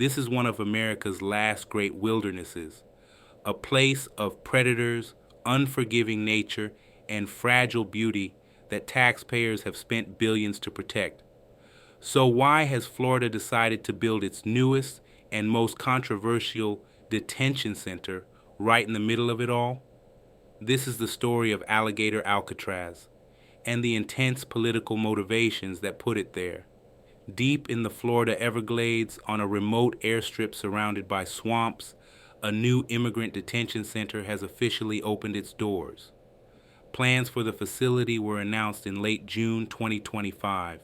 This is one of America's last great wildernesses, a place of predators, unforgiving nature, and fragile beauty that taxpayers have spent billions to protect. So why has Florida decided to build its newest and most controversial detention center right in the middle of it all? This is the story of Alligator Alcatraz and the intense political motivations that put it there. Deep in the Florida Everglades, on a remote airstrip surrounded by swamps, a new immigrant detention center has officially opened its doors. Plans for the facility were announced in late June 2025,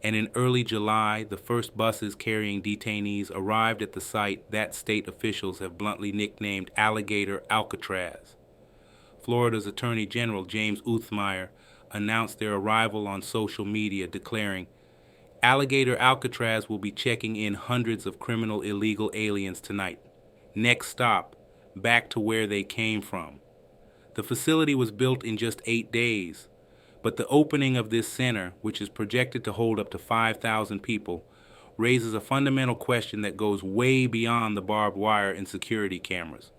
and in early July, the first buses carrying detainees arrived at the site that state officials have bluntly nicknamed Alligator Alcatraz. Florida's Attorney General James Uthmeier announced their arrival on social media, declaring, "Alligator Alcatraz will be checking in hundreds of criminal illegal aliens tonight. Next stop, back to where they came from." The facility was built in just 8 days, but the opening of this center, which is projected to hold up to 5,000 people, raises a fundamental question that goes way beyond the barbed wire and security cameras.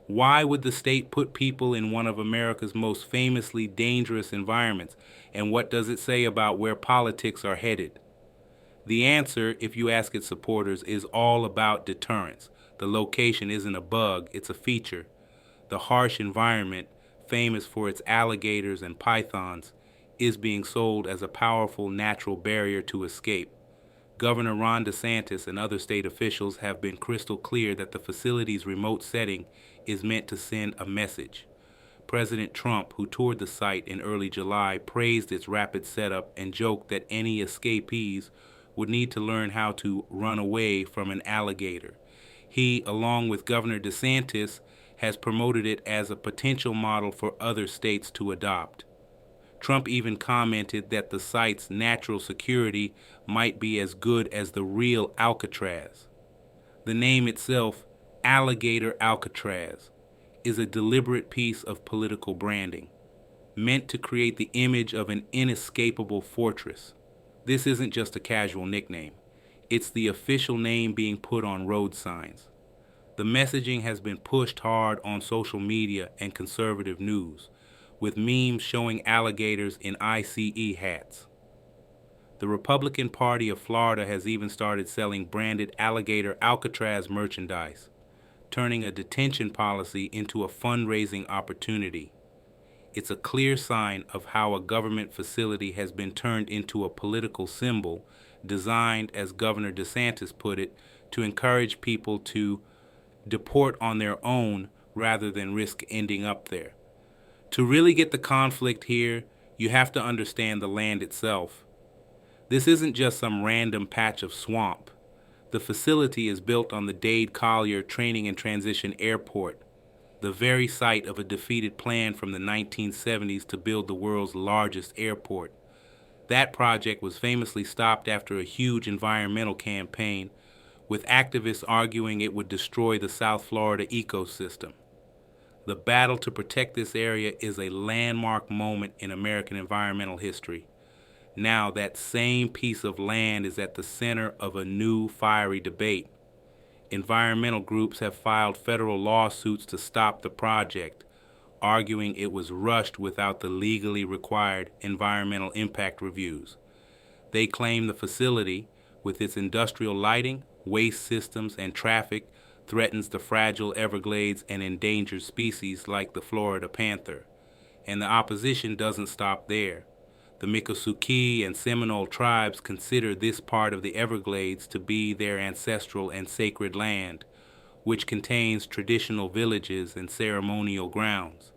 Why would the state put people in one of America's most famously dangerous environments, and what does it say about where politics are headed? The answer, if you ask its supporters, is all about deterrence. The location isn't a bug, it's a feature. The harsh environment, famous for its alligators and pythons, is being sold as a powerful natural barrier to escape. Governor Ron DeSantis and other state officials have been crystal clear that the facility's remote setting is meant to send a message. President Trump, who toured the site in early July, praised its rapid setup and joked that any escapees would need to learn how to run away from an alligator. He, along with Governor DeSantis, has promoted it as a potential model for other states to adopt. Trump even commented that the site's natural security might be as good as the real Alcatraz. The name itself, Alligator Alcatraz, is a deliberate piece of political branding, meant to create the image of an inescapable fortress. This isn't just a casual nickname. It's the official name being put on road signs. The messaging has been pushed hard on social media and conservative news, with memes showing alligators in ICE hats. The Republican Party of Florida has even started selling branded Alligator Alcatraz merchandise, turning a detention policy into a fundraising opportunity. It's a clear sign of how a government facility has been turned into a political symbol designed, as Governor DeSantis put it, to encourage people to deport on their own rather than risk ending up there. To really get the conflict here, you have to understand the land itself. This isn't just some random patch of swamp. The facility is built on the Dade Collier Training and Transition Airport, the very site of a defeated plan from the 1970s to build the world's largest airport. That project was famously stopped after a huge environmental campaign, with activists arguing it would destroy the South Florida ecosystem. The battle to protect this area is a landmark moment in American environmental history. Now that same piece of land is at the center of a new fiery debate. Environmental groups have filed federal lawsuits to stop the project, arguing it was rushed without the legally required environmental impact reviews. They claim the facility, with its industrial lighting, waste systems, and traffic, threatens the fragile Everglades and endangered species like the Florida panther. And the opposition doesn't stop there. The Miccosukee and Seminole tribes consider this part of the Everglades to be their ancestral and sacred land, which contains traditional villages and ceremonial grounds.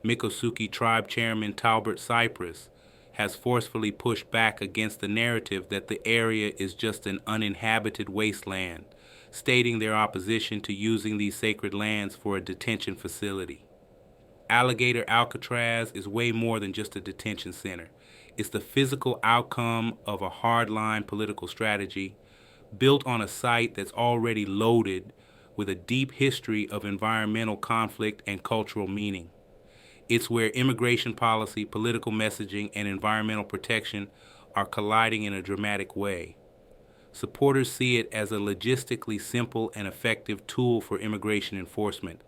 Miccosukee tribe chairman Talbert Cypress has forcefully pushed back against the narrative that the area is just an uninhabited wasteland, stating their opposition to using these sacred lands for a detention facility. Alligator Alcatraz is way more than just a detention center. It's the physical outcome of a hardline political strategy built on a site that's already loaded with a deep history of environmental conflict and cultural meaning. It's where immigration policy, political messaging, and environmental protection are colliding in a dramatic way. Supporters see it as a logistically simple and effective tool for immigration enforcement,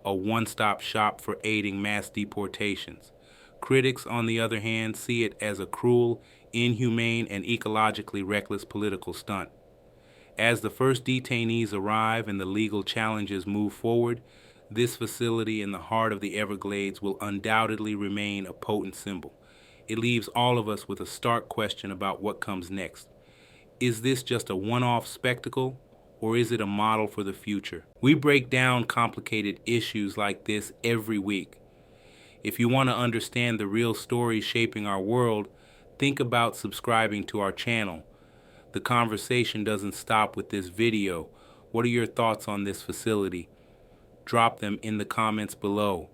a one-stop shop for aiding mass deportations. Critics, on the other hand, see it as a cruel, inhumane, and ecologically reckless political stunt. As the first detainees arrive and the legal challenges move forward, this facility in the heart of the Everglades will undoubtedly remain a potent symbol. It leaves all of us with a stark question about what comes next. Is this just a one-off spectacle, or is it a model for the future? We break down complicated issues like this every week. If you want to understand the real stories shaping our world, think about subscribing to our channel. The conversation doesn't stop with this video. What are your thoughts on this facility? Drop them in the comments below.